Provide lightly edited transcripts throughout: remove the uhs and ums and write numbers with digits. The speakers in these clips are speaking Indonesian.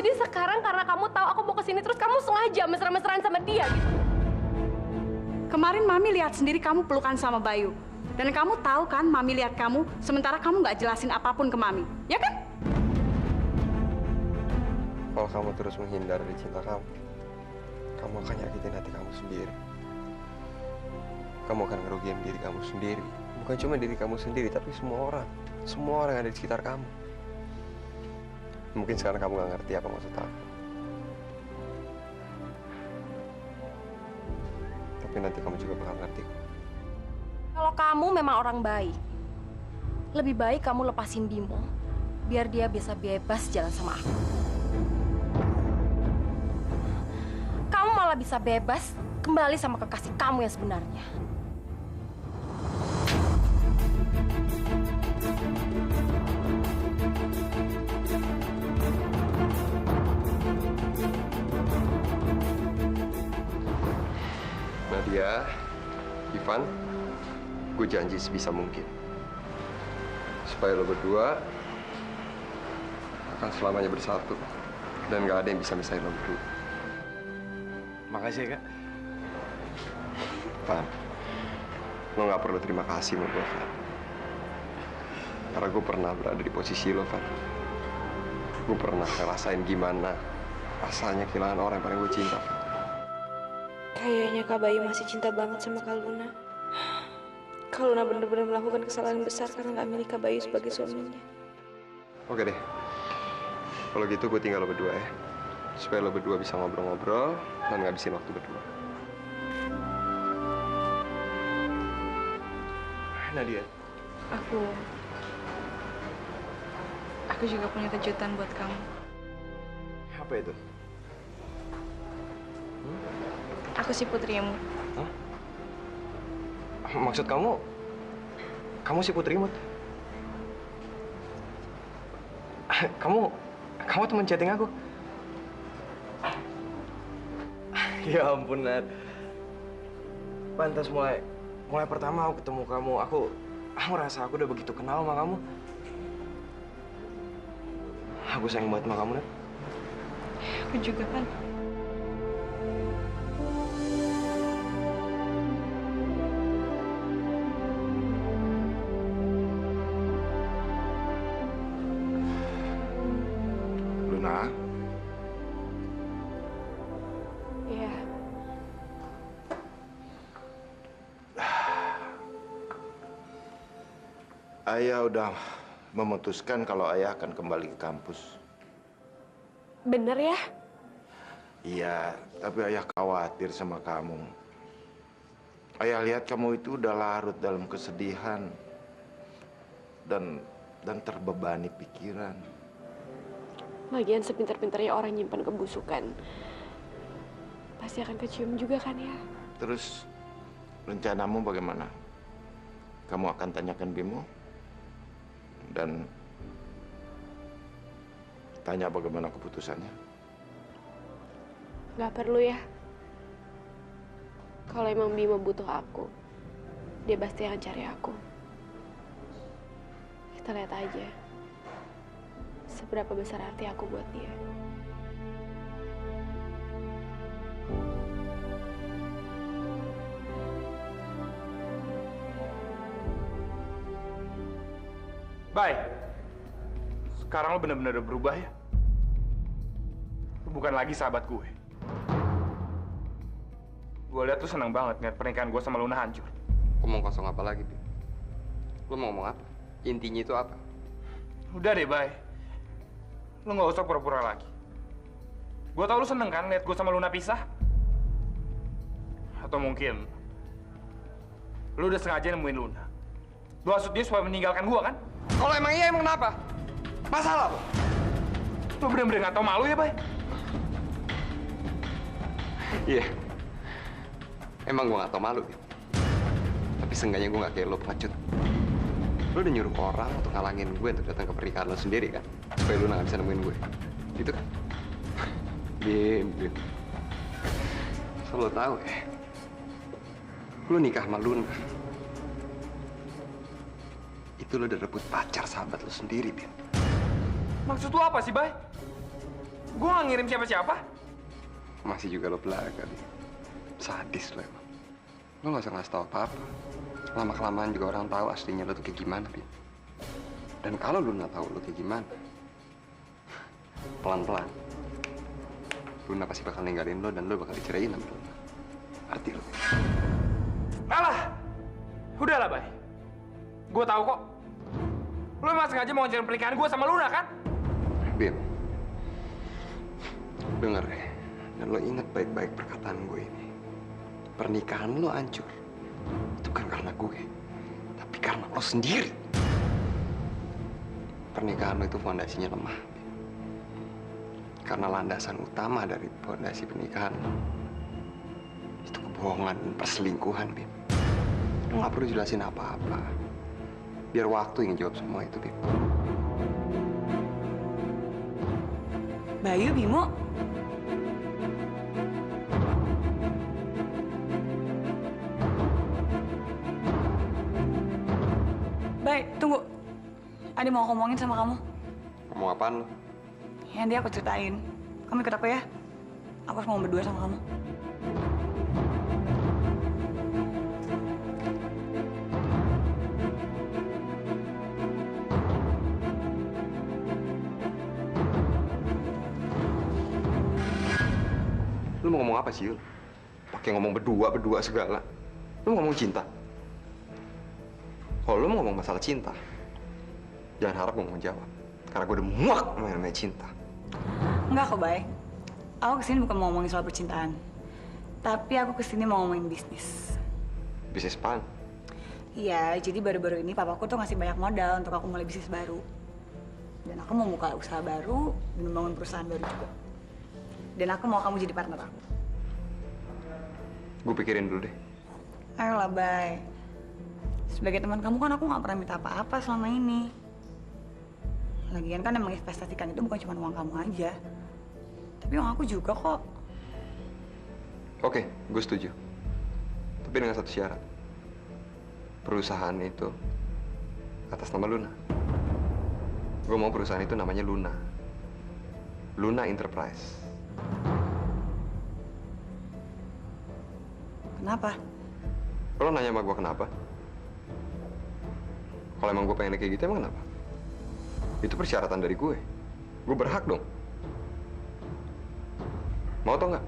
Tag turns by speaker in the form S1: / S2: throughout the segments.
S1: jadi sekarang karena kamu tahu aku mau kesini terus kamu sengaja mesra-mesraan sama dia gitu.
S2: Kemarin Mami lihat sendiri kamu pelukan sama Bayu. Dan kamu tahu kan Mami lihat kamu, sementara kamu nggak jelasin apapun ke Mami. Ya kan?
S3: Kalau kamu terus menghindar dari cinta kamu akan nyakitin hati kamu sendiri. Kamu akan ngerugiin diri kamu sendiri. Bukan cuma diri kamu sendiri, tapi semua orang yang ada di sekitar kamu. Mungkin sekarang kamu gak ngerti apa maksud aku. Tapi nanti kamu juga bakal ngerti.
S1: Kalau kamu memang orang baik, lebih baik kamu lepasin Bimo, biar dia bisa bebas jalan sama aku. Kamu malah bisa bebas kembali sama kekasih kamu yang sebenarnya.
S3: Nadia, Ivan, gue janji sebisa mungkin supaya lo berdua akan selamanya bersatu dan gak ada yang bisa misahin lo berdua.
S4: Makasih ya, Kak.
S3: Van, lo gak perlu terima kasih sama gue, Van. Karena gue pernah berada di posisi lo, Van. Gue pernah ngerasain gimana rasanya kehilangan orang yang paling gue cinta, Van.
S5: Kayaknya Kak Bayu masih cinta banget sama Kak Luna. Kak Luna benar-benar melakukan kesalahan besar karena nggak milih Kak Bayu sebagai suaminya.
S3: Oke deh. Kalau gitu gue tinggal lo berdua ya. Supaya lo berdua bisa ngobrol-ngobrol dan ngabisin waktu berdua.
S4: Nadia.
S5: Aku juga punya kejutan buat kamu.
S4: Apa itu?
S5: Aku si putrimu.
S4: Hah? Maksud kamu si Putri Mut? Kamu teman chatting aku? Ya ampun, Nat. Pantas mulai pertama aku ketemu kamu, aku rasa aku udah begitu kenal sama kamu. Aku sayang banget sama kamu, Nat.
S5: Aku juga kan.
S6: Luna,
S5: Iya.
S6: Ayah udah memutuskan kalau ayah akan kembali ke kampus.
S5: Bener ya?
S6: Iya, tapi ayah khawatir sama kamu. Ayah lihat kamu itu udah larut dalam kesedihan dan terbebani pikiran.
S5: Lagian sepintar-pintarnya orang nyimpan kebusukan, pasti akan kecium juga kan ya?
S6: Terus rencanamu bagaimana? Kamu akan tanyakan Bimo dan tanya bagaimana keputusannya.
S5: Gak perlu ya. Kalau emang Bimo butuh aku, dia pasti akan cari aku. Kita lihat aja seberapa besar arti aku buat dia.
S4: Bye. Sekarang lo bener-bener udah berubah ya. Lo bukan lagi sahabat gue. Gue lihat tuh senang banget ngeliat pernikahan gue sama Luna hancur.
S3: Ngomong kosong apa lagi, Bi? Lo mau ngomong apa? Intinya itu apa?
S4: Udah deh, Bye. Lo nggak usah pura-pura lagi. Gue tau lo seneng kan lihat gue sama Luna pisah? Atau mungkin lo udah sengaja nemuin Luna. Lo maksud dia supaya meninggalkan gue kan?
S3: Kalau emang iya, emang kenapa? Masalah lo?
S4: Lo bener-bener nggak tau malu ya, Bye?
S3: Iya. Emang gue gak tau malu, Bi. Tapi seenggaknya gue gak kayak lo pengecut. Lo udah nyuruh orang untuk ngalangin gue untuk datang ke pernikahan lo sendiri kan? Supaya lo gak bisa nemuin gue. Gitu kan? Bim. So, lo tau ya? Lo nikah sama Luna. Itu lo udah rebut pacar sahabat lo sendiri, Bim.
S4: Maksud lo apa sih, Bay? Gue nggak ngirim siapa-siapa.
S3: Masih juga lo belaga, Bim. Sadis lo emang. Lo nggak usah ngasih tau apa-apa. Lama-kelamaan juga orang tahu aslinya lo tuh kayak gimana, Bim. Dan kalau lo nggak tahu lo kayak gimana, pelan-pelan, Luna pasti bakal ninggalin lo dan lo bakal diceraiin sama Luna. Arti lo?
S4: Alah, udahlah, Bay. Gue tahu kok. Lo emang sengaja mau ngancurin pernikahan gue sama Luna, kan?
S3: Bim, denger ya, dan lo ingat baik-baik perkataan gue ini. Pernikahan lo hancur, itu bukan karena gue, tapi karena lo sendiri. Pernikahan lo itu fondasinya lemah, Bim. Karena landasan utama dari fondasi pernikahan lo itu kebohongan dan perselingkuhan, Bim. Lo nggak perlu jelasin apa-apa. Biar waktu yang jawab semua itu, Bim.
S7: Bayu, Bimo. Baik, tunggu. Adi mau ngomongin sama kamu.
S3: Ngomong apaan lo?
S7: Yang dia aku ceritain. Kamu ikut aku ya? Aku harus ngomong berdua sama kamu.
S3: Lu mau ngomong apa sih, Yul? Pakai ngomong berdua segala. Lu mau ngomong cinta? Kalau lu mau ngomong masalah cinta, jangan harap gue mau jawab. Karena gue udah muak sama yang namanya cinta.
S7: Enggak kok, Bay. Aku kesini bukan mau ngomongin soal percintaan. Tapi aku kesini mau ngomongin bisnis.
S3: Bisnis apaan?
S7: Iya, jadi baru-baru ini papaku tuh ngasih banyak modal untuk aku mulai bisnis baru. Dan aku mau buka usaha baru dan membangun perusahaan baru juga. Dan aku mau kamu jadi partner aku.
S3: Gue pikirin dulu deh.
S7: Ayolah, Bay. Sebagai teman kamu kan aku nggak pernah minta apa-apa selama ini. Lagian kan emang investasikan itu bukan cuma uang kamu aja. Tapi uang aku juga kok.
S3: Oke, gue setuju. Tapi dengan satu syarat. Perusahaan itu atas nama Luna. Gue mau perusahaan itu namanya Luna. Luna Enterprise.
S7: Kenapa?
S3: Lo nanya sama gue kenapa? Kalau emang gue pengen kayak gitu, emang kenapa? Itu persyaratan dari gue. Gue berhak dong. Mau atau enggak?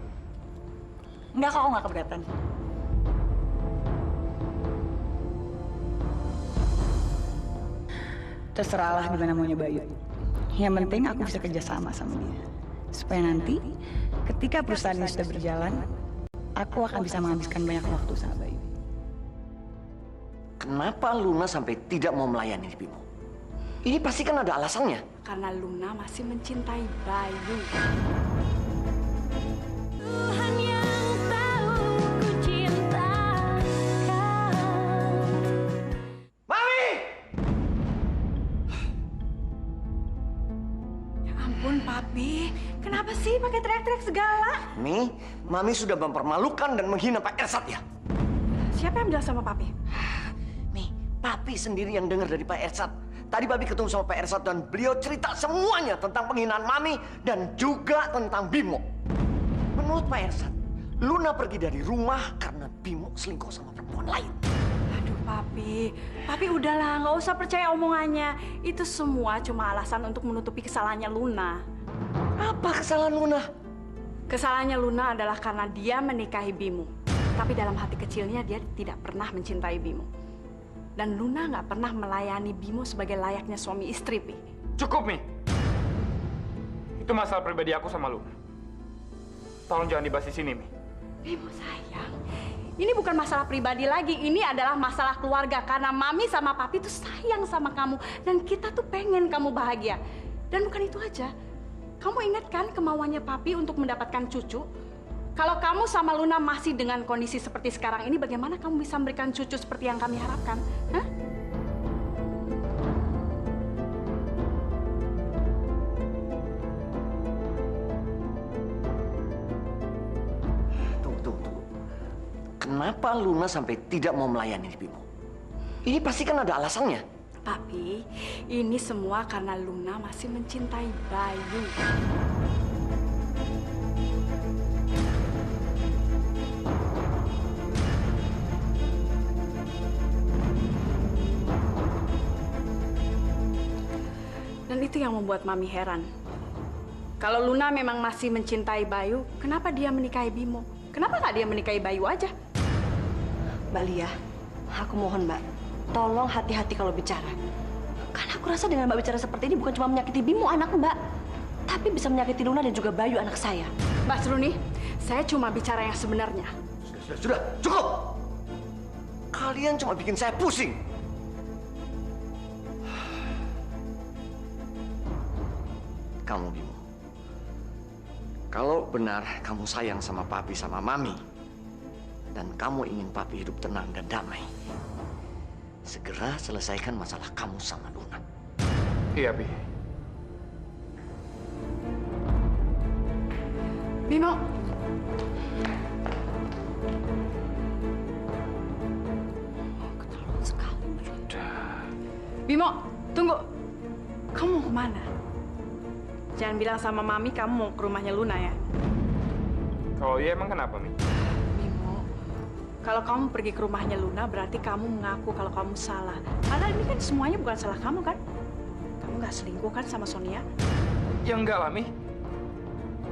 S7: Enggak kok, aku nggak keberatan. Terserahlah gimana maunya Bayu. Yang penting aku bisa kerja sama dia. Supaya nanti ketika perusahaan ini sudah berjalan, aku akan bisa menghabiskan banyak waktu sama Bayu.
S8: Kenapa Luna sampai tidak mau melayani Bimo? Ini pasti kan ada alasannya.
S2: Karena Luna masih mencintai Bayu.
S1: Tuhan yang tahu ku cinta kau.
S8: Mami!
S2: Ya ampun, Papi. Kenapa sih pakai teriak-teriak segala?
S8: Mami sudah mempermalukan dan menghina Pak Ersat ya?
S2: Siapa yang bilang sama Papi?
S8: Papi sendiri yang dengar dari Pak Ersat. Tadi Papi ketemu sama Pak Ersat dan beliau cerita semuanya tentang penghinaan Mami dan juga tentang Bimo. Menurut Pak Ersat, Luna pergi dari rumah karena Bimo selingkuh sama perempuan lain.
S2: Aduh, Papi udahlah, nggak usah percaya omongannya. Itu semua cuma alasan untuk menutupi kesalahannya Luna.
S8: Apa kesalahan Luna?
S2: Kesalahannya Luna adalah karena dia menikahi Bimo. Tapi dalam hati kecilnya dia tidak pernah mencintai Bimo. Dan Luna nggak pernah melayani Bimo sebagai layaknya suami istri, Pi.
S4: Cukup, Mi. Itu masalah pribadi aku sama Luna. Tolong jangan dibahas di sini, Mi.
S2: Bimo sayang, ini bukan masalah pribadi lagi. Ini adalah masalah keluarga. Karena Mami sama Papi tuh sayang sama kamu. Dan kita tuh pengen kamu bahagia. Dan bukan itu aja. Kamu ingat kan kemauannya Papi untuk mendapatkan cucu? Kalau kamu sama Luna masih dengan kondisi seperti sekarang ini, bagaimana kamu bisa memberikan cucu seperti yang kami harapkan? Hah?
S8: Tunggu. Kenapa Luna sampai tidak mau melayani Bimo? Ini pasti kan ada alasannya.
S2: Papi, ini semua karena Luna masih mencintai Bayu. Itu yang membuat Mami heran. Kalau Luna memang masih mencintai Bayu, kenapa dia menikahi Bimo? Kenapa nggak dia menikahi Bayu aja?
S9: Mbak Lia, aku mohon Mbak, tolong hati-hati kalau bicara. Karena aku rasa dengan Mbak bicara seperti ini bukan cuma menyakiti Bimo anak Mbak, tapi bisa menyakiti Luna dan juga Bayu anak saya.
S2: Mbak Seruni, saya cuma bicara yang sebenarnya.
S8: Sudah, cukup! Kalian cuma bikin saya pusing. Kamu, Bimo. Kalau benar kamu sayang sama papi sama mami, dan kamu ingin papi hidup tenang dan damai, segera selesaikan masalah kamu sama Luna.
S4: Iya, Pi.
S2: Bimo. Keterlaluan sekali. Bimo, tunggu. Kamu mau kemana? Jangan bilang sama Mami kamu mau ke rumahnya Luna ya.
S4: Kalau iya emang kenapa, Mi?
S2: Bimo, kalau kamu pergi ke rumahnya Luna berarti kamu mengaku kalau kamu salah. Padahal ini kan semuanya bukan salah kamu kan? Kamu nggak selingkuh kan sama Sonia?
S4: Ya enggak lah, Mi.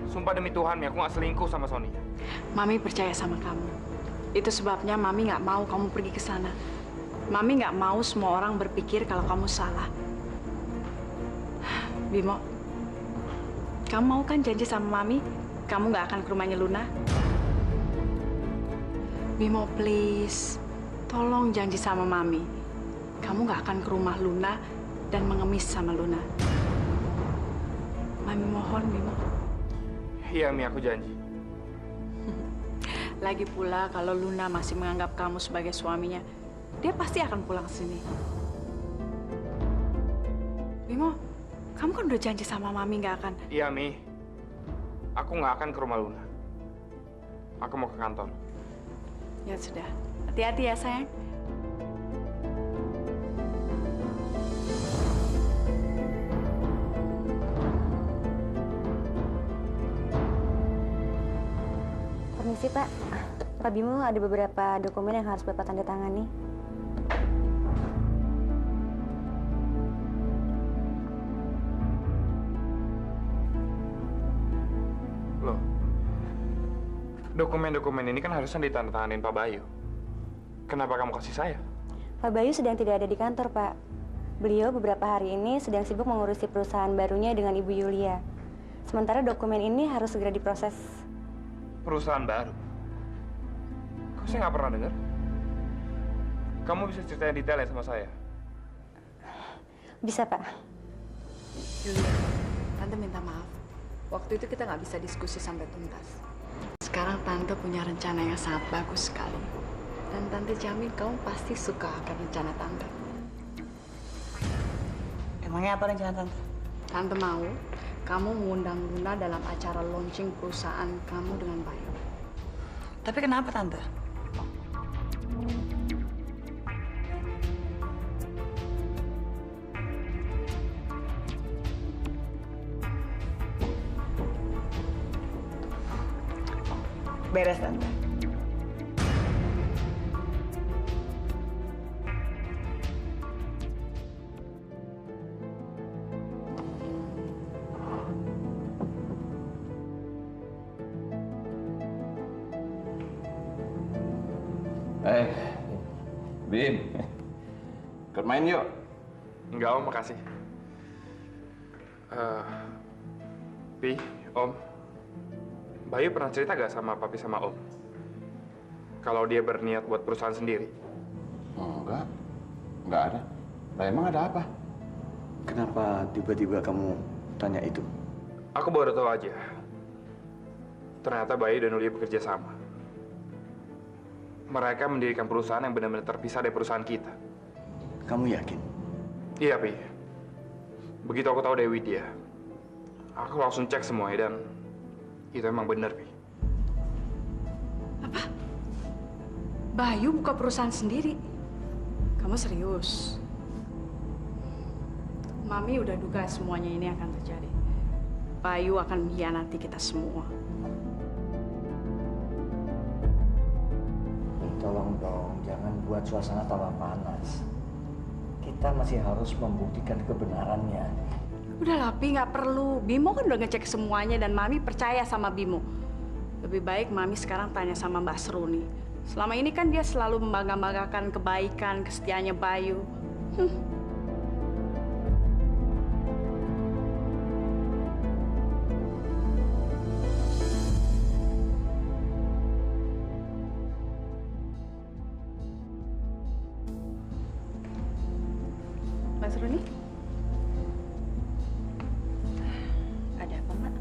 S4: Sumpah demi Tuhan, Mi, aku nggak selingkuh sama Sonia.
S2: Mami percaya sama kamu. Itu sebabnya Mami nggak mau kamu pergi ke sana. Mami nggak mau semua orang berpikir kalau kamu salah. Bimo, kamu mau kan janji sama Mami, kamu nggak akan ke rumahnya Luna? Bimo, please, tolong janji sama Mami, kamu nggak akan ke rumah Luna dan mengemis sama Luna. Mami mohon, Bimo.
S4: Iya, Mi, aku janji.
S2: Lagi pula kalau Luna masih menganggap kamu sebagai suaminya, dia pasti akan pulang ke sini. Bimo, kamu kan udah janji sama Mami nggak akan.
S4: Iya, Mi. Aku nggak akan ke rumah Luna. Aku mau ke kantor.
S2: Ya sudah, hati-hati ya sayang.
S10: Permisi Pak, Pak Bimo ada beberapa dokumen yang harus Bapak tanda tangani.
S4: Loh, dokumen-dokumen ini kan harusnya ditandatanganin Pak Bayu. Kenapa kamu kasih saya?
S10: Pak Bayu sedang tidak ada di kantor, Pak. Beliau beberapa hari ini sedang sibuk mengurusi perusahaan barunya dengan Ibu Yulia. Sementara dokumen ini harus segera diproses.
S4: Perusahaan baru? Kok saya nggak pernah dengar? Kamu bisa ceritain detailnya sama saya?
S10: Bisa, Pak.
S2: Yulia, Tante minta maaf. Waktu itu kita nggak bisa diskusi sampai tuntas. Sekarang Tante punya rencana yang sangat bagus sekali. Dan Tante jamin kamu pasti suka akan rencana Tante.
S7: Emangnya apa rencana Tante?
S2: Tante mau kamu mengundang Luna dalam acara launching perusahaan kamu dengan Bayu.
S7: Tapi kenapa Tante? Beres Tante.
S6: Bim, ikut main yuk.
S4: Enggak, Om, makasih. Pi, Om, Bayu pernah cerita gak sama Papi sama Om? Kalau dia berniat buat perusahaan sendiri?
S6: Oh, enggak ada. Lah emang ada apa?
S8: Kenapa tiba-tiba kamu tanya itu?
S4: Aku baru tahu aja. Ternyata Bayu dan Yulia bekerja sama. Mereka mendirikan perusahaan yang benar-benar terpisah dari perusahaan kita.
S8: Kamu yakin?
S4: Iya, Pi. Begitu aku tahu Dewi dia, aku langsung cek semuanya dan itu emang benar, Pi.
S2: Apa? Bayu buka perusahaan sendiri? Kamu serius? Mami udah duga semuanya ini akan terjadi. Bayu akan mengkhianati kita semua.
S8: Tolong dong, jangan buat suasana tambah panas. Kita masih harus membuktikan kebenarannya.
S2: Udahlah, Pi, nggak perlu. Bimo kan udah ngecek semuanya dan Mami percaya sama Bimo. Lebih baik Mami sekarang tanya sama Mbak Seruni. Selama ini kan dia selalu membangga-banggakan kebaikan, kesetiaannya Bayu. Mbak Seruni?
S9: Ada apa, Mbak?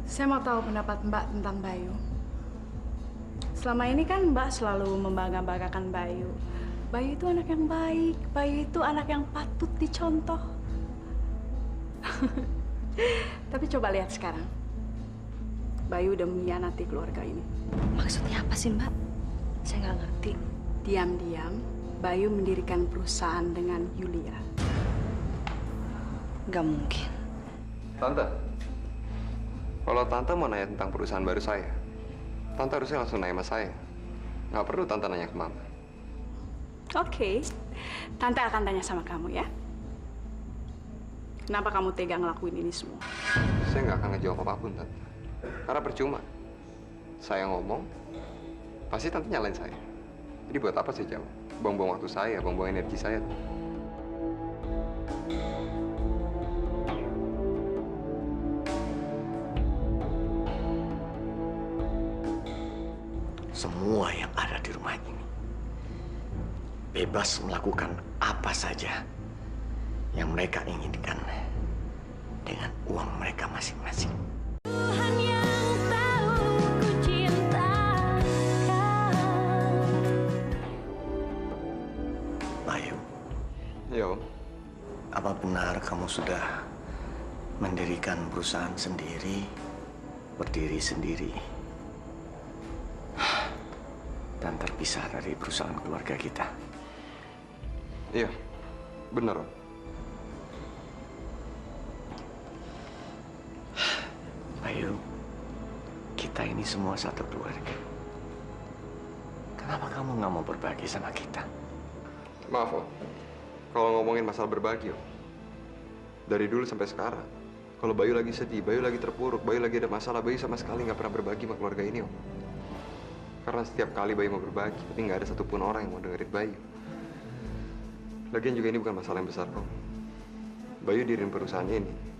S2: Saya mau tahu pendapat Mbak tentang Bayu. Selama ini kan Mbak selalu membangga-banggakan Bayu. Bayu itu anak yang baik, Bayu itu anak yang patut dicontoh. Tapi coba lihat sekarang. Bayu udah mengkhianati keluarga ini.
S9: Maksudnya apa sih, Mbak? Saya nggak ngerti.
S2: Diam-diam, Bayu mendirikan perusahaan dengan Yulia.
S9: Nggak mungkin.
S3: Tante, kalau Tante mau nanya tentang perusahaan baru saya, Tante harusnya langsung nanya sama saya. Nggak perlu Tante nanya ke Mama.
S2: Oke, Tante akan tanya sama kamu ya. Kenapa kamu tega ngelakuin ini semua?
S3: Saya nggak akan ngejawab apapun, Tante. Karena percuma. Saya ngomong, pasti Tante nyalain saya. Jadi buat apa sih jawab? Buang-buang waktu saya, buang-buang energi saya.
S8: Semua yang ada di rumah ini bebas melakukan apa saja yang mereka inginkan dengan uang mereka masing-masing.
S11: Tuhan yang tahu ku cintakan.
S8: Bayu,
S3: Yo,
S8: apa benar kamu sudah mendirikan perusahaan sendiri, berdiri sendiri, dan terpisah dari perusahaan keluarga kita?
S3: iya, bener Om.
S8: Bayu, kita ini semua satu keluarga. Kenapa kamu nggak mau berbagi sama kita?
S3: Maaf Om, kalau ngomongin masalah berbagi Om, dari dulu sampai sekarang, kalau Bayu lagi sedih, Bayu lagi terpuruk, Bayu lagi ada masalah, Bayu sama sekali nggak pernah berbagi sama keluarga ini Om. Karena setiap kali Bayu mau berbagi, tapi nggak ada satupun orang yang mau dengerin Bayu. Lagian juga ini bukan masalah yang besar Om. Bayu diriin perusahaan ini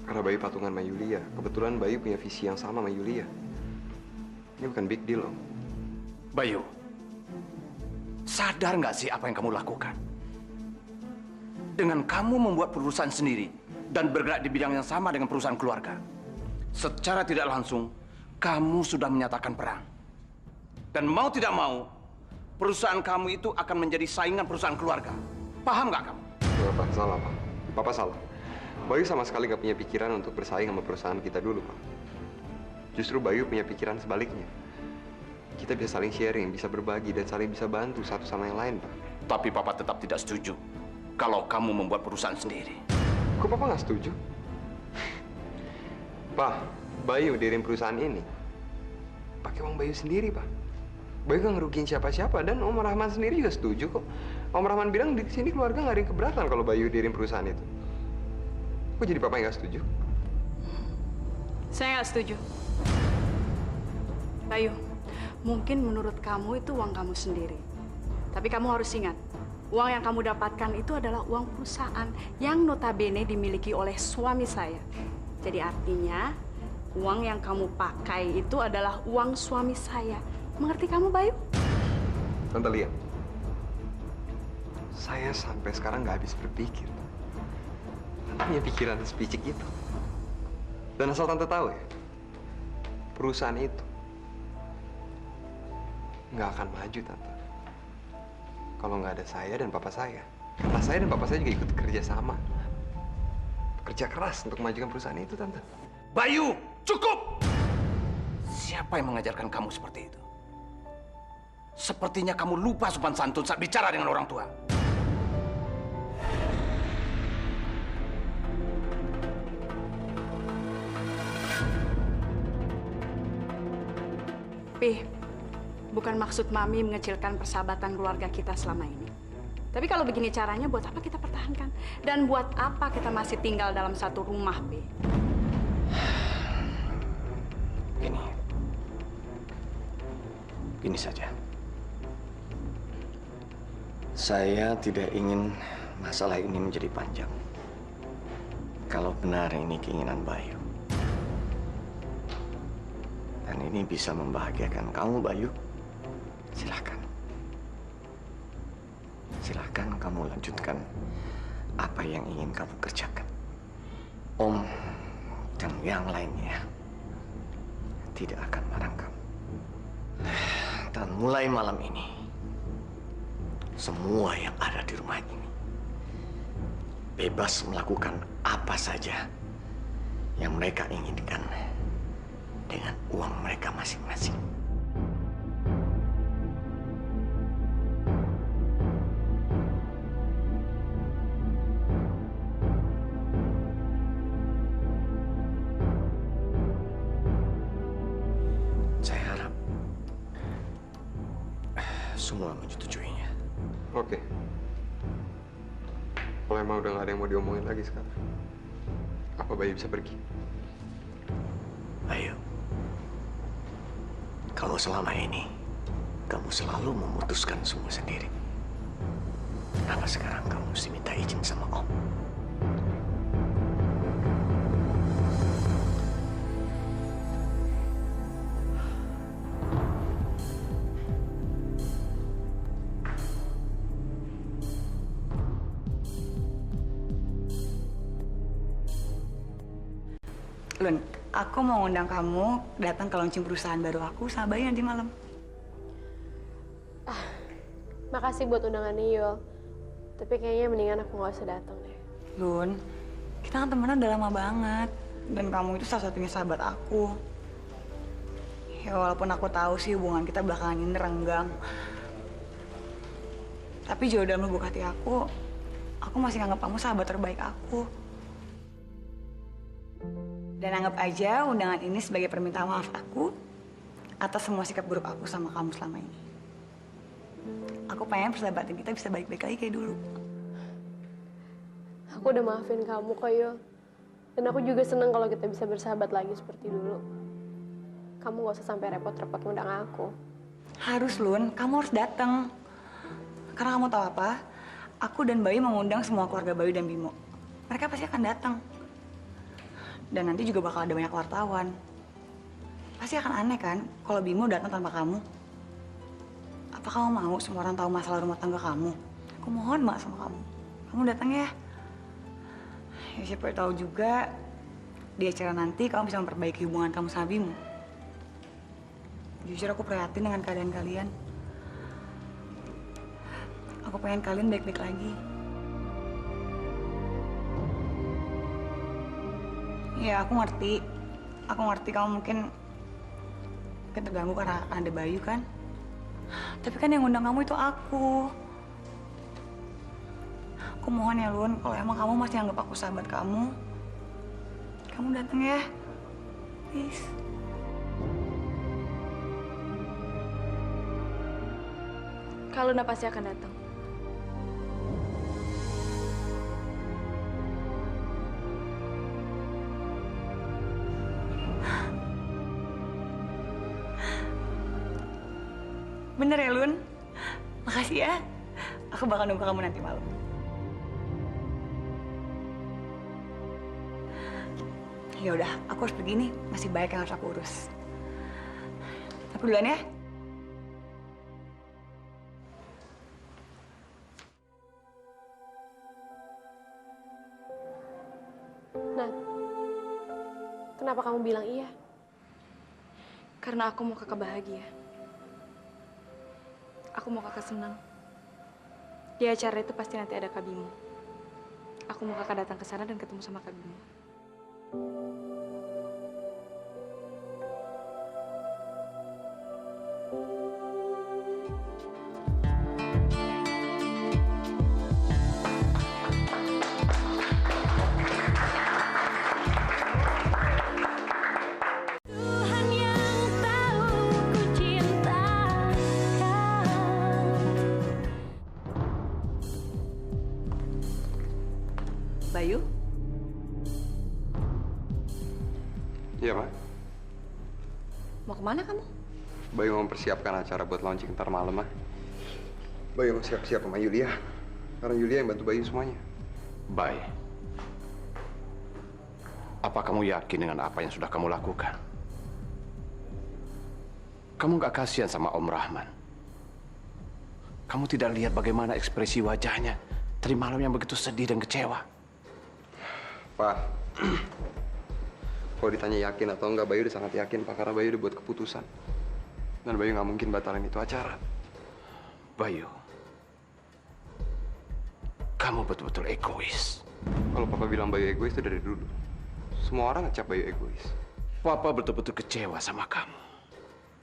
S3: karena Bayu patungan sama Yulia. Kebetulan Bayu punya visi yang sama sama Yulia. Ini bukan big deal Om.
S12: Bayu, sadar nggak sih apa yang kamu lakukan? Dengan kamu membuat perusahaan sendiri dan bergerak di bidang yang sama dengan perusahaan keluarga, secara tidak langsung, kamu sudah menyatakan perang. Dan mau tidak mau, perusahaan kamu itu akan menjadi saingan perusahaan keluarga. Paham nggak kamu?
S3: Bapak salah Pak. Papa salah. Bayu sama sekali nggak punya pikiran untuk bersaing sama perusahaan kita dulu Pak. Justru Bayu punya pikiran sebaliknya. Kita bisa saling sharing, bisa berbagi, dan saling bisa bantu satu sama yang lain Pak.
S12: Tapi Papa tetap tidak setuju kalau kamu membuat perusahaan sendiri.
S3: Kok Papa nggak setuju? Pak, Bayu diriin perusahaan ini pakai uang Bayu sendiri Pak. Bayu nggak ngerugiin siapa-siapa, dan Om Rahman sendiri juga setuju kok. Om Rahman bilang di sini keluarga nggak ada yang keberatan kalau Bayu diriin perusahaan itu. Kok jadi Papa yang nggak setuju?
S2: Saya nggak setuju. Bayu, mungkin menurut kamu itu uang kamu sendiri. Tapi kamu harus ingat, uang yang kamu dapatkan itu adalah uang perusahaan yang notabene dimiliki oleh suami saya. Jadi artinya, uang yang kamu pakai itu adalah uang suami saya. Mengerti kamu, Bayu?
S3: Tante lihat, saya sampai sekarang nggak habis berpikir. Tante punya pikiran sepicik itu. Dan asal Tante tahu ya, perusahaan itu nggak akan maju, Tante. Kalau nggak ada saya dan papa saya. Karena saya dan papa saya juga ikut kerja sama. Kerja keras untuk memajukan perusahaan itu, Tante.
S12: Bayu, cukup! Siapa yang mengajarkan kamu seperti itu? Sepertinya kamu lupa sopan santun saat bicara dengan orang tua.
S2: Pi, bukan maksud Mami mengecilkan persahabatan keluarga kita selama ini. Tapi kalau begini caranya, buat apa kita pertahankan? Dan buat apa kita masih tinggal dalam satu rumah, Pi?
S8: Gini saja. Saya tidak ingin masalah ini menjadi panjang. Kalau benar ini keinginan Bayu, dan ini bisa membahagiakan kamu, Bayu, silakan. Silakan kamu lanjutkan apa yang ingin kamu kerjakan. Om dan yang lainnya tidak akan marah kamu. Dan mulai malam ini, semua yang ada di rumah ini bebas melakukan apa saja yang mereka inginkan dengan uang mereka masing-masing. Saya harap semua menyetujuinya.
S3: Oke. Kalau emang udah nggak ada yang mau diomongin lagi sekarang, apa Bayu bisa pergi?
S8: Ayo. Kalau selama ini kamu selalu memutuskan semua sendiri, kenapa sekarang kamu mesti minta izin sama Om?
S7: Lun, aku mau undang kamu datang ke launching perusahaan baru aku sama Bayu nanti malam.
S13: Makasih buat undangannya, Yul. Tapi kayaknya mendingan aku nggak usah datang deh.
S7: Lun, kita kan temenan udah lama banget. Dan kamu itu salah satunya sahabat aku. Ya walaupun aku tahu sih hubungan kita belakangan ini renggang. Tapi jauh dalam lubuk hati aku masih nganggap kamu sahabat terbaik aku. Dan anggap aja undangan ini sebagai permintaan maaf aku atas semua sikap buruk aku sama kamu selama ini. Aku pengen persahabatan kita bisa baik-baik lagi kayak dulu.
S13: Aku udah maafin kamu kok, Yul. Dan aku juga seneng kalau kita bisa bersahabat lagi seperti dulu. Kamu gak usah sampai repot-repot ngundang aku.
S7: Harus, Lun. Kamu harus datang. Karena kamu tahu apa? Aku dan Bayu mengundang semua keluarga Bayu dan Bimo. Mereka pasti akan datang. Dan nanti juga bakal ada banyak wartawan. Pasti akan aneh kan kalau Bimo datang tanpa kamu. Apa kamu mau semua orang tahu masalah rumah tangga kamu? Aku mohon banget sama kamu. Kamu datang ya. Ya siapa tahu juga di acara nanti kamu bisa memperbaiki hubungan kamu sama Bimo. Jujur aku prihatin dengan keadaan kalian. Aku pengen kalian baik-baik lagi. Ya, aku ngerti. Aku ngerti kamu mungkin terganggu karena ada Bayu kan. Tapi kan yang undang kamu itu aku. Aku mohon ya, Lun, kalau emang kamu masih anggap aku sahabat kamu datang ya. Please.
S13: Kak Luna pasti akan datang.
S7: Bener ya, Lun? Makasih ya. Aku bakal nunggu kamu nanti malam. Ya udah, aku harus pergi nih. Masih banyak yang harus aku urus. Aku duluan ya.
S13: Nat, kenapa kamu bilang iya?
S1: Karena aku mau kakak bahagia. Aku mau kakak senang. Di acara itu pasti nanti ada Kak Bimo. Aku mau kakak datang ke sana dan ketemu sama Kak Bimo.
S11: Tuhan yang tahu ku cinta kau.
S9: Bayu?
S3: Iya, Ma.
S1: Mau kemana kamu?
S3: Bayu mau mempersiapkan acara buat launching ntar malam, Ma. Bayu mau siap-siap sama Yulia. Karena Yulia yang bantu Bayu semuanya.
S12: Baik. Apa kamu yakin dengan apa yang sudah kamu lakukan? Kamu nggak kasihan sama Om Rahman? Kamu tidak lihat bagaimana ekspresi wajahnya tadi malam yang begitu sedih dan kecewa?
S3: Pak, kalau ditanya yakin atau enggak, Bayu udah sangat yakin, Pak. Karena Bayu udah buat keputusan. Dan Bayu nggak mungkin batalin itu acara.
S12: Bayu, kamu betul-betul egois.
S3: Kalau Papa bilang Bayu egois itu dari dulu. Semua orang ngecap Bayu egois.
S12: Papa betul-betul kecewa sama kamu.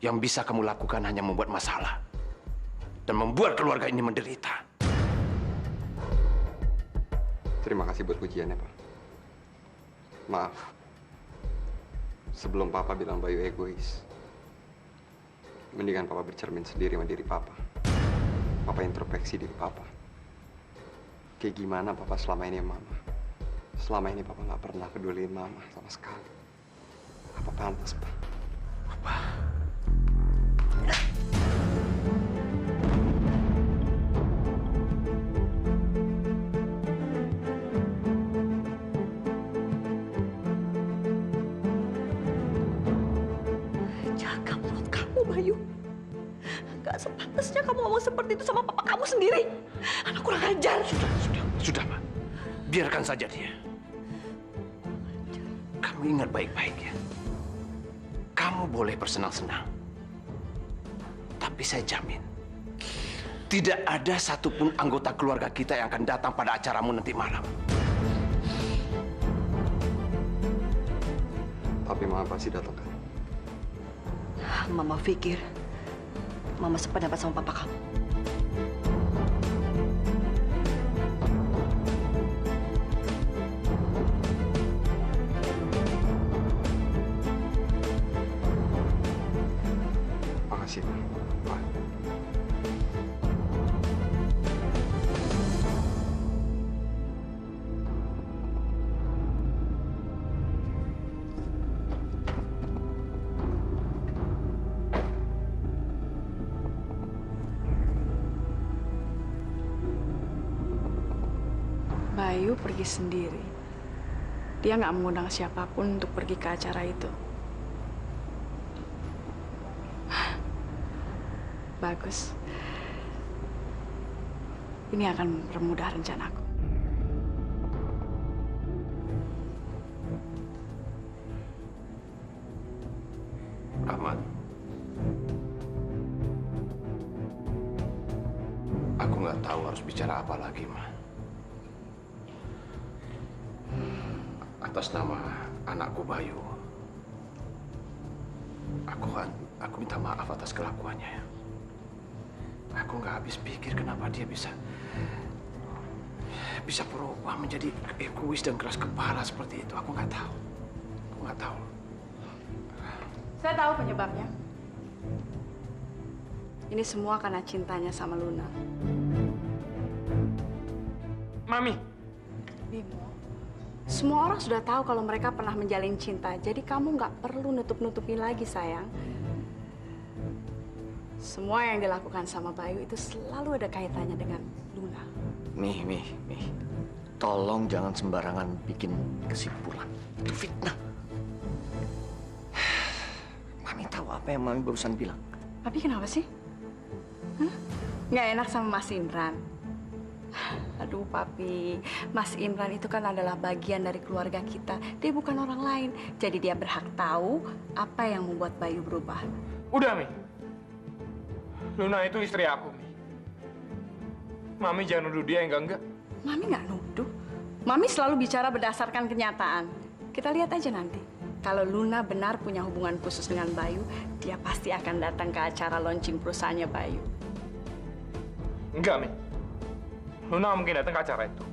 S12: Yang bisa kamu lakukan hanya membuat masalah. Dan membuat keluarga ini menderita.
S3: Terima kasih buat pujiannya, Pak. Maaf. Sebelum Papa bilang Bayu egois, mendingan Papa bercermin sendiri sama diri Papa. Papa introspeksi diri Papa. Kayak gimana Papa selama ini Mama? Selama ini Papa nggak pernah peduliin Mama sama sekali. Apa pantas, Pak?
S12: Apa?
S9: Jaga mulut kamu, Bayu. Gak sepantasnya kamu ngomong seperti itu sama papa kamu sendiri. Anak kurang ajar.
S12: Sudah, Pak. Biarkan saja dia. Kamu ingat baik-baik ya. Kamu boleh bersenang-senang. Tapi saya jamin, tidak ada satupun anggota keluarga kita yang akan datang pada acaramu nanti malam.
S3: Tapi Mama pasti datang kan?
S9: Mama pikir Mama sependapat sama papa kamu.
S3: Makasih, Pak.
S2: Bayu pergi sendiri. Dia nggak mengundang siapapun untuk pergi ke acara itu. Bagus. Ini akan mempermudah rencanaku.
S12: Ahmad, aku nggak tahu harus bicara apa lagi, Ma. Atas nama anakku Bayu, aku minta maaf atas kelakuannya. Aku nggak habis pikir kenapa dia bisa berubah menjadi egois dan keras kepala seperti itu. Aku nggak tahu. Aku nggak tahu.
S2: Saya tahu penyebabnya. Ini semua karena cintanya sama Luna.
S4: Mami.
S2: Bimo, semua orang sudah tahu kalau mereka pernah menjalin cinta. Jadi kamu nggak perlu nutup-nutupi lagi, sayang. Semua yang dilakukan sama Bayu itu selalu ada kaitannya dengan Luna.
S8: Mi. Tolong jangan sembarangan bikin kesimpulan. Itu fitnah. Mami tahu apa yang Mami barusan bilang.
S2: Tapi kenapa sih? Hah? Nggak enak sama Mas Imran? Aduh, Papi. Mas Imran itu kan adalah bagian dari keluarga kita. Dia bukan orang lain. Jadi dia berhak tahu apa yang membuat Bayu berubah.
S4: Udah, Mi. Luna itu istri aku, Mi. Mami jangan nuduh dia enggak.
S2: Mami nggak nuduh. Mami selalu bicara berdasarkan kenyataan. Kita lihat aja nanti. Kalau Luna benar punya hubungan khusus dengan Bayu, dia pasti akan datang ke acara launching perusahaannya Bayu.
S4: Enggak, Mi. Luna nggak mungkin datang ke acara itu.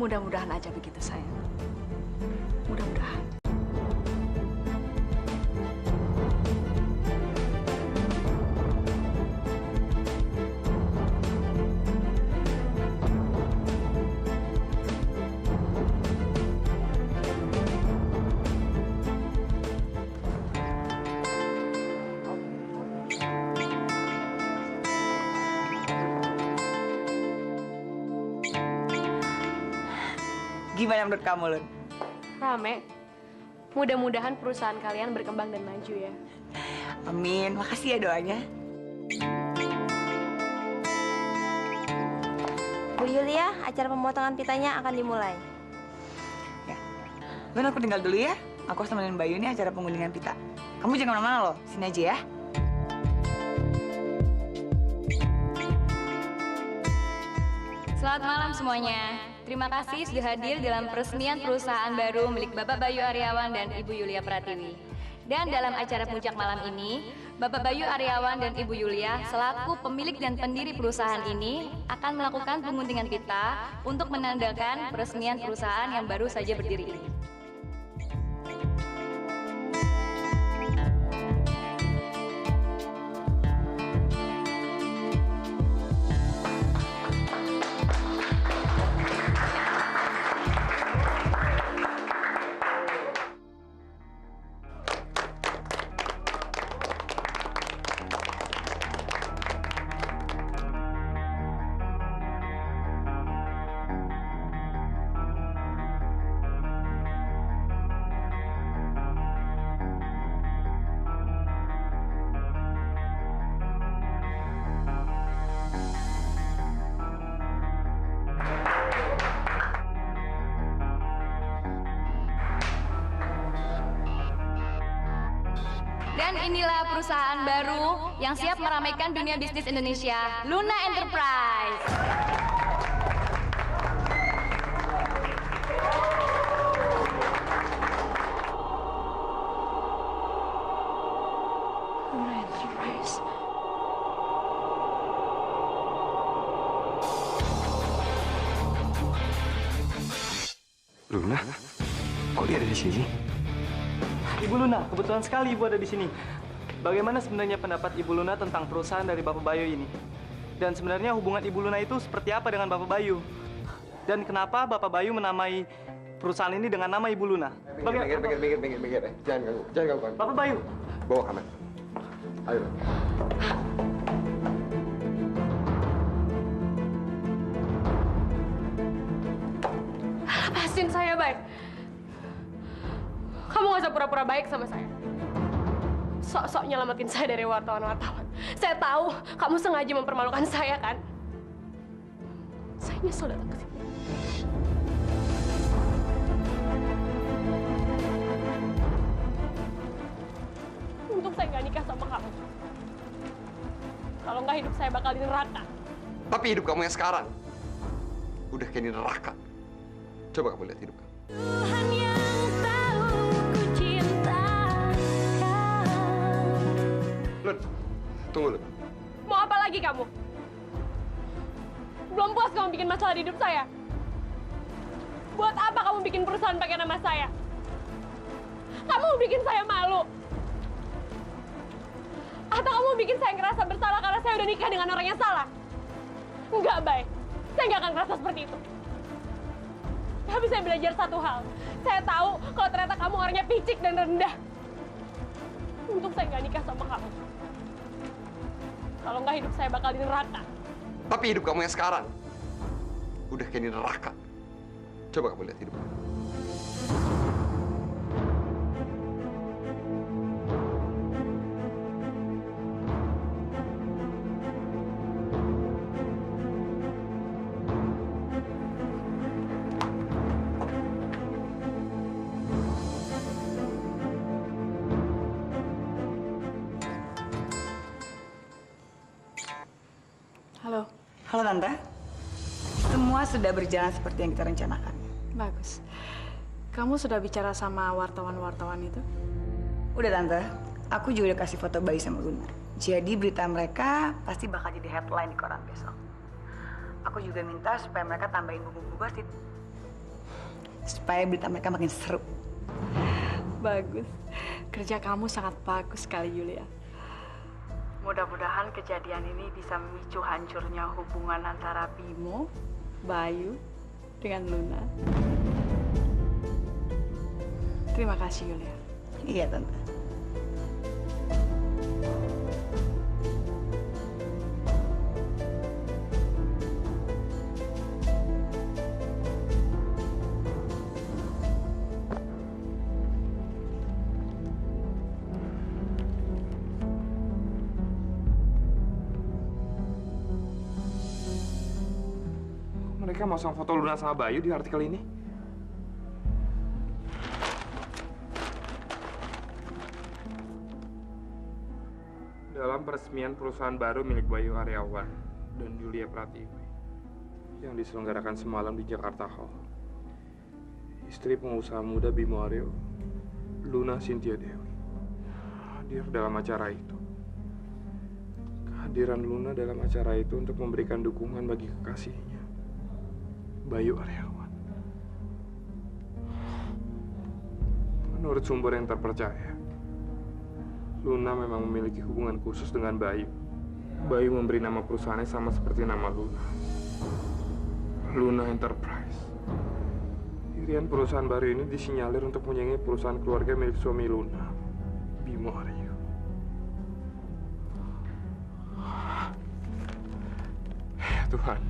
S2: Mudah-mudahan aja begitu, sayang. Mudah-mudahan.
S7: Gimana menurut kamu, Lun?
S13: Rame. Mudah-mudahan perusahaan kalian berkembang dan maju ya.
S7: Amin, makasih ya doanya.
S10: Bu Yulia, acara pemotongan pitanya akan dimulai.
S7: Lun, aku tinggal dulu ya. Aku harus temenin Bayu nih acara pengundian pita. Kamu jangan kemana-mana loh, sini aja ya.
S14: Selamat malam semuanya. Terima kasih sudah hadir dalam peresmian perusahaan baru milik Bapak Bayu Aryawan dan Ibu Yulia Pratiwi. Dan dalam acara puncak malam ini, Bapak Bayu Aryawan dan Ibu Yulia selaku pemilik dan pendiri perusahaan ini akan melakukan pengundian pita untuk menandakan peresmian perusahaan yang baru saja berdiri ini. Dan inilah perusahaan baru yang siap meramaikan dunia bisnis Indonesia, Luna Enterprise.
S13: Luna Enterprise.
S3: Luna? Kok dia ada di sini?
S15: Ibu Luna, kebetulan sekali Ibu ada di sini. Bagaimana sebenarnya pendapat Ibu Luna tentang perusahaan dari Bapak Bayu ini? Dan sebenarnya hubungan Ibu Luna itu seperti apa dengan Bapak Bayu? Dan kenapa Bapak Bayu menamai perusahaan ini dengan nama Ibu Luna?
S3: Minggir. Jangan ganggu.
S15: Bapak Bayu.
S3: Bawa kamar. Ayo.
S13: Lepasin saya, baik. Kamu gak usah pura-pura baik sama saya. Sok-sok nyelamatin saya dari wartawan-wartawan. Saya tahu kamu sengaja mempermalukan saya, kan? Saya nyesel datang ke sini. Untung saya nggak nikah sama kamu. Kalau nggak, hidup saya bakal di neraka.
S3: Tapi hidup kamu yang sekarang udah kayak di neraka. Coba kamu lihat hidup kamu.
S11: Tuhan yang tahu ku cintakan.
S3: Lun, tunggu Lun.
S13: Mau apa lagi kamu? Belum puas kamu bikin masalah di hidup saya? Buat apa kamu bikin perusahaan pakai nama saya? Kamu bikin saya malu? Atau kamu bikin saya ngerasa bersalah karena saya udah nikah dengan orang yang salah? Enggak, baik. Saya nggak akan ngerasa seperti itu. Tapi saya belajar satu hal. Saya tahu kalau ternyata kamu orangnya picik dan rendah. Untung saya nggak nikah sama kamu. Kalau nggak, hidup saya bakal di neraka.
S3: Tapi hidup kamu yang sekarang udah kayak di neraka. Coba kamu lihat hidup kamu.
S7: Halo. Halo, Tante. Semua sudah berjalan seperti yang kita rencanakan.
S2: Bagus. Kamu sudah bicara sama wartawan-wartawan itu?
S7: Udah, Tante. Aku juga udah kasih foto Bayu sama Luna. Jadi berita mereka pasti bakal jadi headline di koran besok. Aku juga minta supaya mereka tambahin bumbu-bumbu gosip. Supaya berita mereka makin seru.
S2: Bagus. Kerja kamu sangat bagus sekali, Yulia. Mudah-mudahan kejadian ini bisa memicu hancurnya hubungan antara Bimo, Bayu, dengan Luna. Terima kasih, Yulia.
S7: Iya, Tante.
S4: mereka masang foto Luna sama Bayu di artikel ini? Dalam peresmian perusahaan baru milik Bayu Aryawan dan Yulia Pratiwi yang diselenggarakan semalam di Jakarta Hall, istri pengusaha muda Bimo Aryo, Luna Cynthia Dewi, hadir dalam acara itu. Kehadiran Luna dalam acara itu untuk memberikan dukungan bagi kekasihnya, Bayu Aryawan. Menurut sumber yang terpercaya, Luna memang memiliki hubungan khusus dengan Bayu. Bayu memberi nama perusahaannya sama seperti nama Luna. Luna Enterprise. Dirian perusahaan baru ini disinyalir untuk menyaingi perusahaan keluarga milik suami Luna, Bimo Aryo. Ya Tuhan.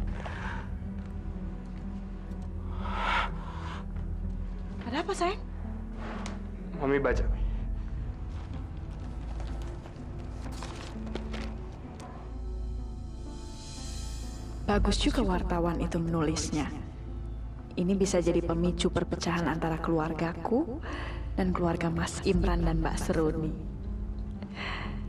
S2: Ada apa, sayang?
S4: Mami baca.
S16: Bagus juga wartawan itu menulisnya. Ini bisa jadi pemicu perpecahan antara keluargaku dan keluarga Mas Imran dan Mbak Seruni.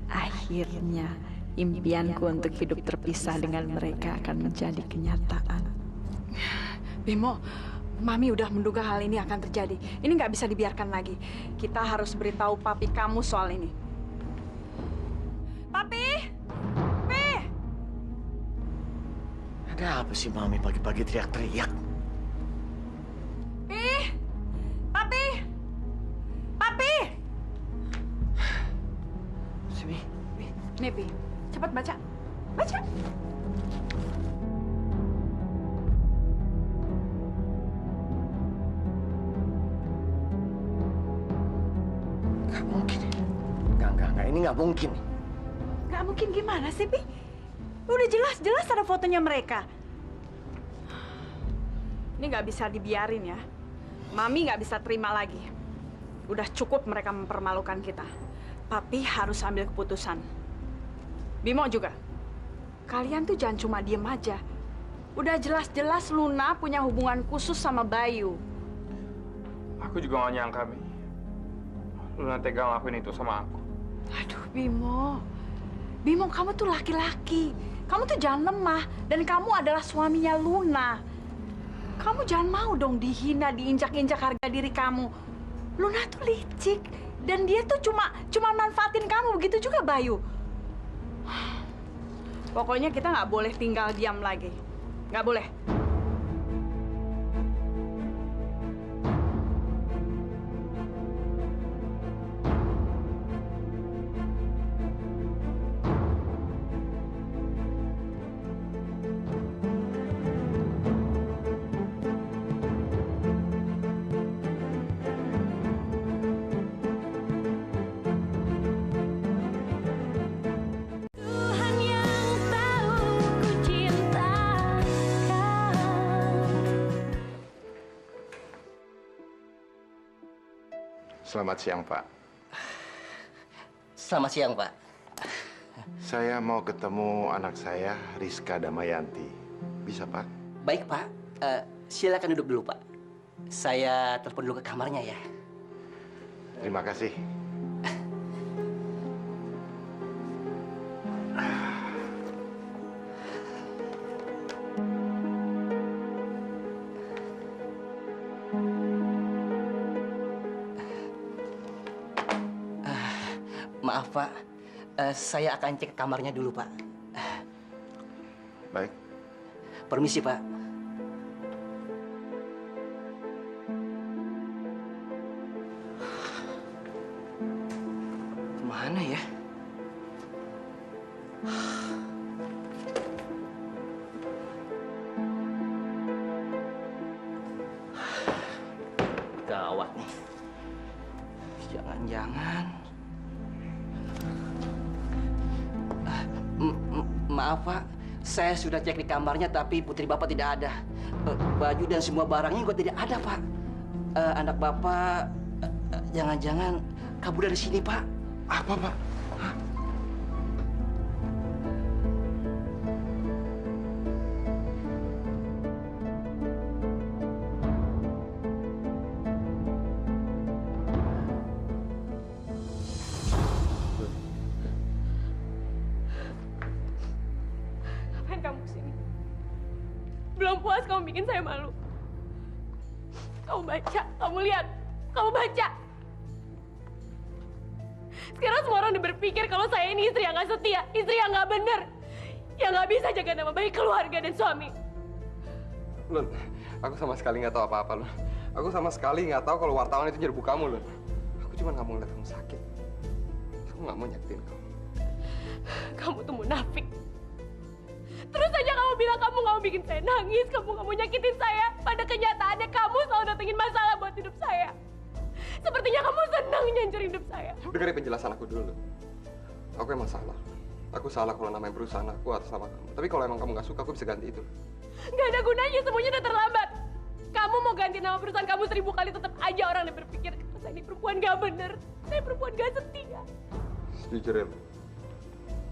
S16: Akhirnya, impianku untuk hidup terpisah dengan mereka akan menjadi kenyataan.
S2: Bimo, Mami udah menduga hal ini akan terjadi. Ini nggak bisa dibiarkan lagi. Kita harus beritahu papi kamu soal ini. Papi!
S8: Ada apa sih Mami pagi-pagi teriak-teriak?
S2: Papi! Papi!
S8: Sini.
S2: Nih, Pi. Cepat baca. Baca.
S8: Nggak mungkin. Nggak. Ini nggak mungkin.
S2: Nggak mungkin gimana sih, Pi? Udah jelas-jelas ada fotonya mereka. Ini nggak bisa dibiarin ya. Mami nggak bisa terima lagi. Udah cukup mereka mempermalukan kita. Papi harus ambil keputusan. Bimo juga. Kalian tuh jangan cuma diem aja. Udah jelas-jelas Luna punya hubungan khusus sama Bayu.
S4: Aku juga gak nyangka, Mi. Luna tega ngelakuin itu sama aku.
S2: Aduh, Bimo. Bimo, kamu tuh laki-laki. Kamu tuh jangan lemah. Dan kamu adalah suaminya Luna. Kamu jangan mau dong dihina, diinjak-injak harga diri kamu. Luna tuh licik. Dan dia tuh cuma manfaatin kamu. Begitu juga Bayu. Pokoknya kita nggak boleh tinggal diam lagi. Nggak boleh.
S11: Tuhan yang tahu ku cintakan.
S6: Selamat siang, Pak.
S8: Selamat siang, Pak.
S6: Saya mau ketemu anak saya, Rizka Damayanti. Bisa, Pak?
S17: Baik, Pak. Silakan duduk dulu, Pak. Saya telepon dulu ke kamarnya ya.
S6: Terima kasih.
S17: Maaf, Pak. Saya akan cek ke kamarnya dulu, Pak.
S6: Baik.
S17: Permisi, Pak. Kemana ya? Gawat nih. Jangan-jangan. Maaf, Pak. Saya sudah cek di kamarnya, tapi putri Bapak tidak ada. Baju dan semua barangnya juga tidak ada, Pak. Anak Bapak jangan-jangan kabur dari sini, Pak.
S6: Apa, Pak?
S13: kamu bikin saya malu. Kamu baca, kamu lihat, kamu baca. Sekarang semua orang udah berpikir kalau saya ini istri yang nggak setia, istri yang nggak bener, yang nggak bisa jaga nama baik keluarga dan suami.
S3: Lun, aku sama sekali nggak tahu apa-apa, Lun. Aku sama sekali nggak tahu kalau wartawan itu nyerbu kamu, Lun. Aku cuma nggak mau ngeliat kamu sakit. Aku nggak mau nyakitin kamu.
S13: Kamu tuh munafik. Terus aja kamu bilang kamu nggak mau bikin saya nangis, kamu nggak mau nyakitin saya. Pada kenyataannya kamu selalu datengin masalah buat hidup saya. Sepertinya kamu senang nyancurin hidup saya.
S3: Dengerin penjelasan aku dulu. Aku emang salah. Aku salah kalau namanya perusahaan aku atas nama kamu. Tapi kalau emang kamu nggak suka, aku bisa ganti itu.
S13: Nggak ada gunanya, semuanya udah terlambat. Kamu mau ganti nama perusahaan kamu 1000 kali, tetap aja orang yang berpikir saya ini perempuan nggak bener, saya perempuan nggak setia.
S3: Jujur ya, Lun.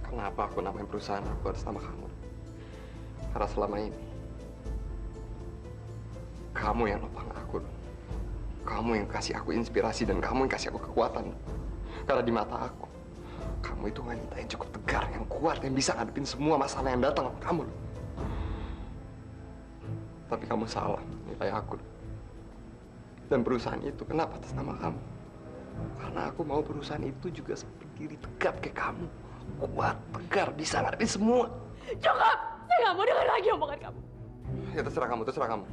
S3: Kenapa aku namain perusahaan aku atas nama kamu? Karena selama ini kamu yang nopang aku, Lun. Kamu yang kasih aku inspirasi dan kamu yang kasih aku kekuatan. Karena di mata aku, kamu itu wanita yang cukup tegar, yang kuat, yang bisa ngadepin semua masalah yang datang sama kamu. Tapi kamu salah nilai aku. Dan perusahaan itu kenapa atas nama kamu? Karena aku mau perusahaan itu juga berdiri tegap kayak kamu. Kuat, tegar, bisa ngadepin semua.
S13: Cukup! Saya nggak mau dengar lagi omongan kamu.
S3: Ya terserah kamu, terserah kamu.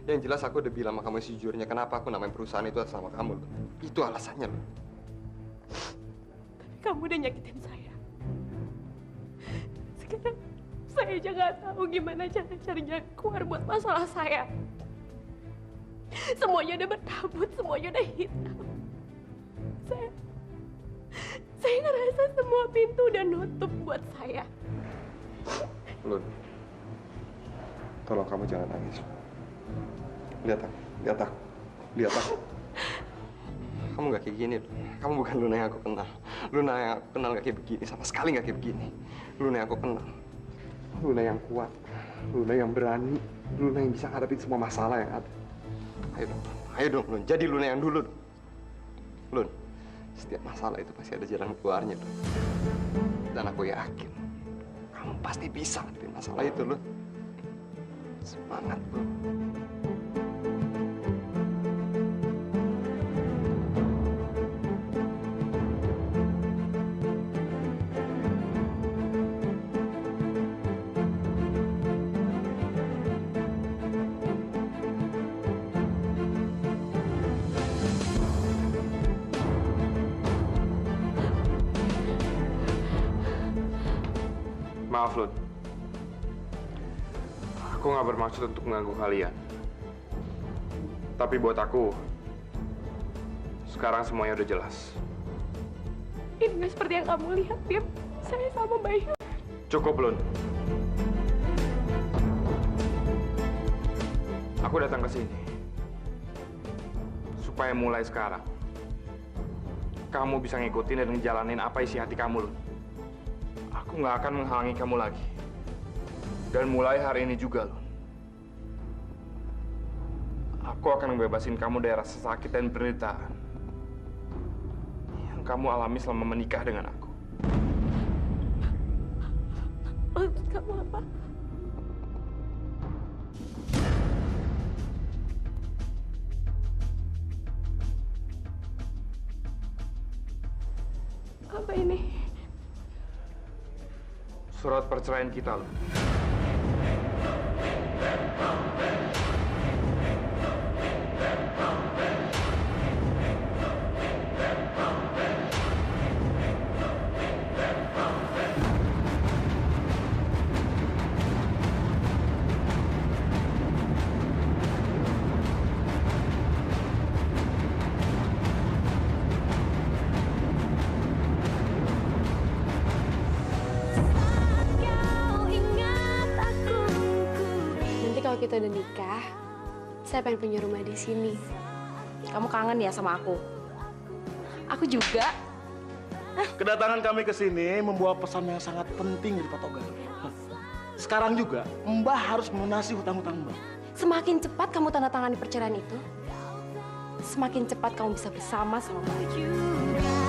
S3: Yang jelas aku udah bilang sama kamu sejujurnya kenapa aku namain perusahaan itu atas nama kamu. Itu alasannya, loh.
S13: Kamu udah nyakitin saya. Sekarang saya aja nggak tahu gimana cara carinya keluar buat masalah saya. Semuanya udah bertabut, semuanya udah hitam. Saya ngerasa semua pintu udah nutup buat saya.
S3: Lun, tolong kamu jangan nangis. Lihat aku, lihat aku, lihat aku. Kamu gak kayak gini, Lun. Kamu bukan Luna yang aku kenal. Luna yang aku kenal gak kayak begini, sama sekali gak kayak begini. Luna yang aku kenal. Luna yang kuat, Luna yang berani, Luna yang bisa ngadepin semua masalah yang ada. Ayo dong, Lun. Jadi Luna yang dulu. Lun, setiap masalah itu pasti ada jalan keluarnya, Lun. Dan aku yakin, kamu pasti bisa ngadepin masalah itu, Lun. Semangat, Lun.
S4: Maaf, Lun. Aku nggak bermaksud untuk mengganggu kalian. Tapi buat aku, sekarang semuanya udah jelas.
S13: Ini nggak seperti yang kamu lihat, Bim. Saya sama Bayu.
S4: Cukup, Lun. Aku datang ke sini supaya mulai sekarang kamu bisa ngikutin dan ngejalanin apa isi hati kamu, Lun. Aku nggak akan menghalangi kamu lagi. Dan mulai hari ini juga, Lun. Aku akan membebasin kamu dari rasa sakit dan penderitaan yang kamu alami selama menikah dengan aku.
S13: Maksud kamu apa? Apa ini?
S4: Surat perceraian kita, Lun.
S18: Kalau kita udah nikah, saya pengen punya rumah di sini.
S1: Kamu kangen ya sama aku? Aku juga.
S19: Kedatangan kami ke sini membawa pesan yang sangat penting dari Pak Togar. Sekarang juga, Mbah harus melunasi hutang-hutang Mbah.
S1: Semakin cepat kamu tanda tangan di perceraian itu, semakin cepat kamu bisa bersama sama Mbak.